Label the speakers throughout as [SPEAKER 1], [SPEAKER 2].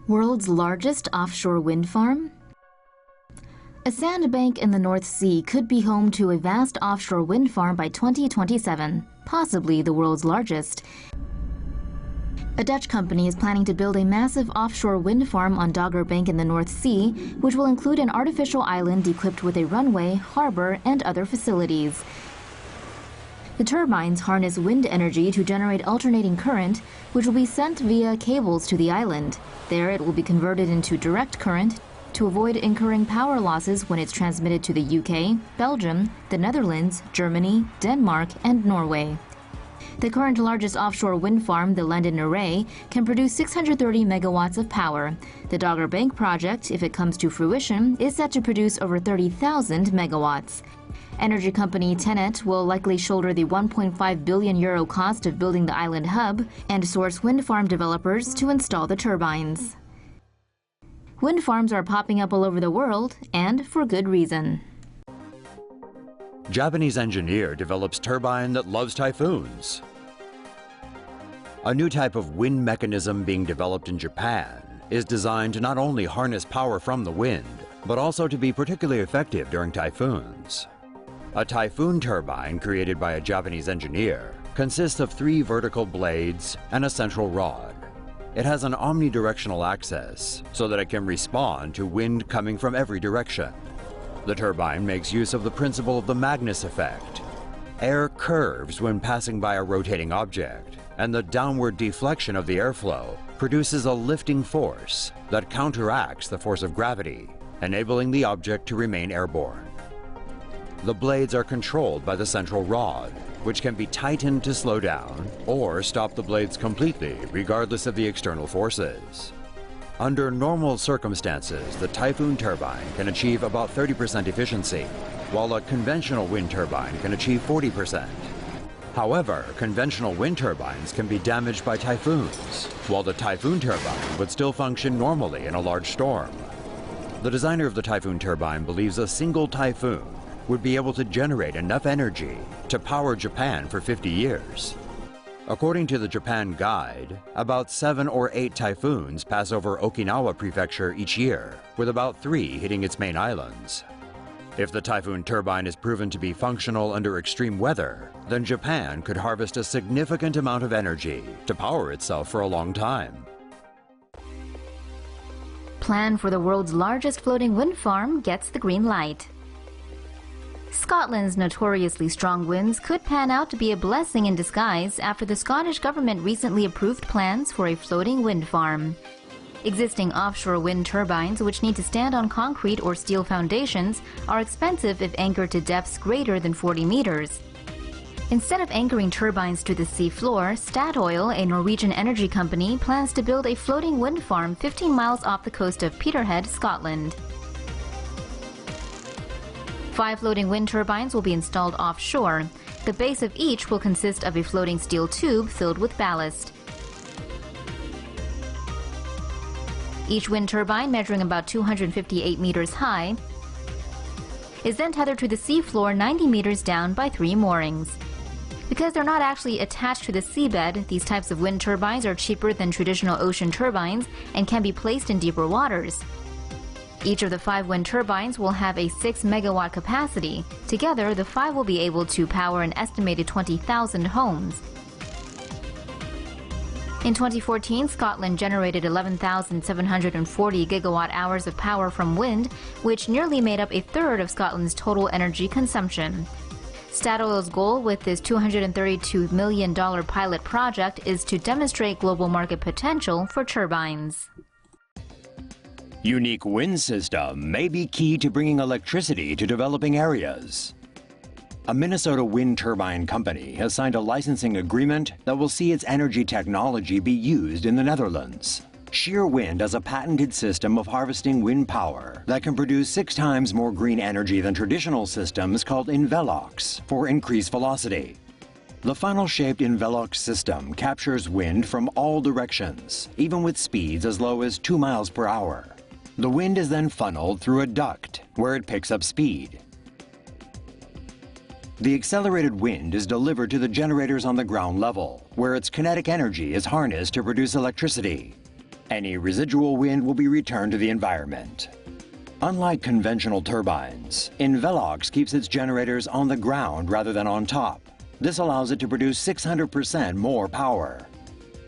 [SPEAKER 1] World's largest offshore wind farm? A sandbank in the North Sea could be home to a vast offshore wind farm by 2027, possibly the world's largest. A Dutch company is planning to build a massive offshore wind farm on Dogger Bank in the North Sea, which will include an artificial island equipped with a runway, harbor, and other facilities. The turbines harness wind energy to generate alternating current, which will be sent via cables to the island. There it will be converted into direct current to avoid incurring power losses when it's transmitted to the UK, Belgium, the Netherlands, Germany, Denmark, and Norway. The current largest offshore wind farm, the London Array, can produce 630 megawatts of power. The Dogger Bank project, if it comes to fruition, is set to produce over 30,000 megawatts. Energy company TenneT will likely shoulder the €1.5 billion cost of building the island hub and source wind farm developers to install the turbines. Wind farms are popping up all over the world, and for good reason.
[SPEAKER 2] Japanese engineer develops turbine that loves typhoons. A new type of wind mechanism being developed in Japan is designed to not only harness power from the wind, but also to be particularly effective during typhoons. A typhoon turbine created by a Japanese engineer consists of 3 vertical blades and a central rod. It has an omnidirectional axis so that it can respond to wind coming from every direction. The turbine makes use of the principle of the Magnus effect. Air curves when passing by a rotating object, and the downward deflection of the airflow produces a lifting force that counteracts the force of gravity, enabling the object to remain airborne. The blades are controlled by the central rod, which can be tightened to slow down or stop the blades completely, regardless of the external forces. Under normal circumstances, the typhoon turbine can achieve about 30% efficiency, while a conventional wind turbine can achieve 40%. However, conventional wind turbines can be damaged by typhoons, while the typhoon turbine would still function normally in a large storm. The designer of the typhoon turbine believes a single typhoon would be able to generate enough energy to power Japan for 50 years. According to the Japan Guide, about 7 or 8 typhoons pass over Okinawa Prefecture each year, with about 3 hitting its main islands. If the typhoon turbine is proven to be functional under extreme weather, then Japan could harvest a significant amount of energy to power itself for a long time.
[SPEAKER 1] Plan for the world's largest floating wind farm gets the green light. Scotland's notoriously strong winds could pan out to be a blessing in disguise after the Scottish government recently approved plans for a floating wind farm. Existing offshore wind turbines, which need to stand on concrete or steel foundations, are expensive if anchored to depths greater than 40 meters. Instead of anchoring turbines to the sea floor, Statoil, a Norwegian energy company, plans to build a floating wind farm 15 miles off the coast of Peterhead, Scotland. 5 floating wind turbines will be installed offshore. The base of each will consist of a floating steel tube filled with ballast. Each wind turbine, measuring about 258 meters high, is then tethered to the seafloor 90 meters down by 3 moorings. Because they're not actually attached to the seabed, these types of wind turbines are cheaper than traditional ocean turbines and can be placed in deeper waters. Each of the 5 wind turbines will have a 6 megawatt capacity. Together, the 5 will be able to power an estimated 20,000 homes. In 2014, Scotland generated 11,740 gigawatt hours of power from wind, which nearly made up a third of Scotland's total energy consumption. Statoil's goal with this $232 million pilot project is to demonstrate global market potential for turbines.
[SPEAKER 2] Unique wind system may be key to bringing electricity to developing areas. A Minnesota wind turbine company has signed a licensing agreement that will see its energy technology be used in the Netherlands. Sheer Wind has a patented system of harvesting wind power that can produce 6 times more green energy than traditional systems called Envelox for increased velocity. The funnel-shaped Envelox system captures wind from all directions, even with speeds as low as 2 miles per hour. The wind is then funneled through a duct, where it picks up speed. The accelerated wind is delivered to the generators on the ground level, where its kinetic energy is harnessed to produce electricity. Any residual wind will be returned to the environment. Unlike conventional turbines, Envelox keeps its generators on the ground rather than on top. This allows it to produce 600% more power.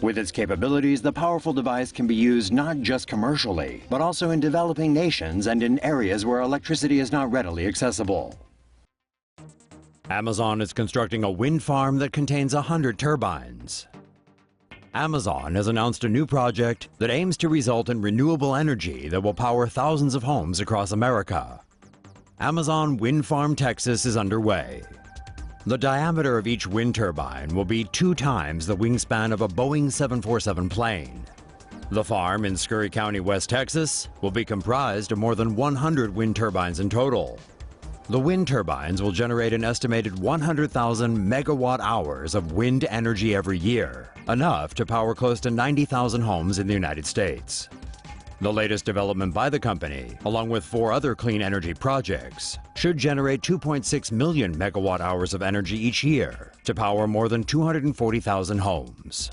[SPEAKER 2] With its capabilities, the powerful device can be used not just commercially, but also in developing nations and in areas where electricity is not readily accessible. Amazon is constructing a wind farm that contains 100 turbines. Amazon has announced a new project that aims to result in renewable energy that will power thousands of homes across America. Amazon Wind Farm Texas is underway. The diameter of each wind turbine will be 2 times the wingspan of a Boeing 747 plane. The farm in Scurry County, West Texas, will be comprised of more than 100 wind turbines in total. The wind turbines will generate an estimated 100,000 megawatt hours of wind energy every year, enough to power close to 90,000 homes in the United States. The latest development by the company, along with 4 other clean energy projects, should generate 2.6 million megawatt hours of energy each year to power more than 240,000 homes.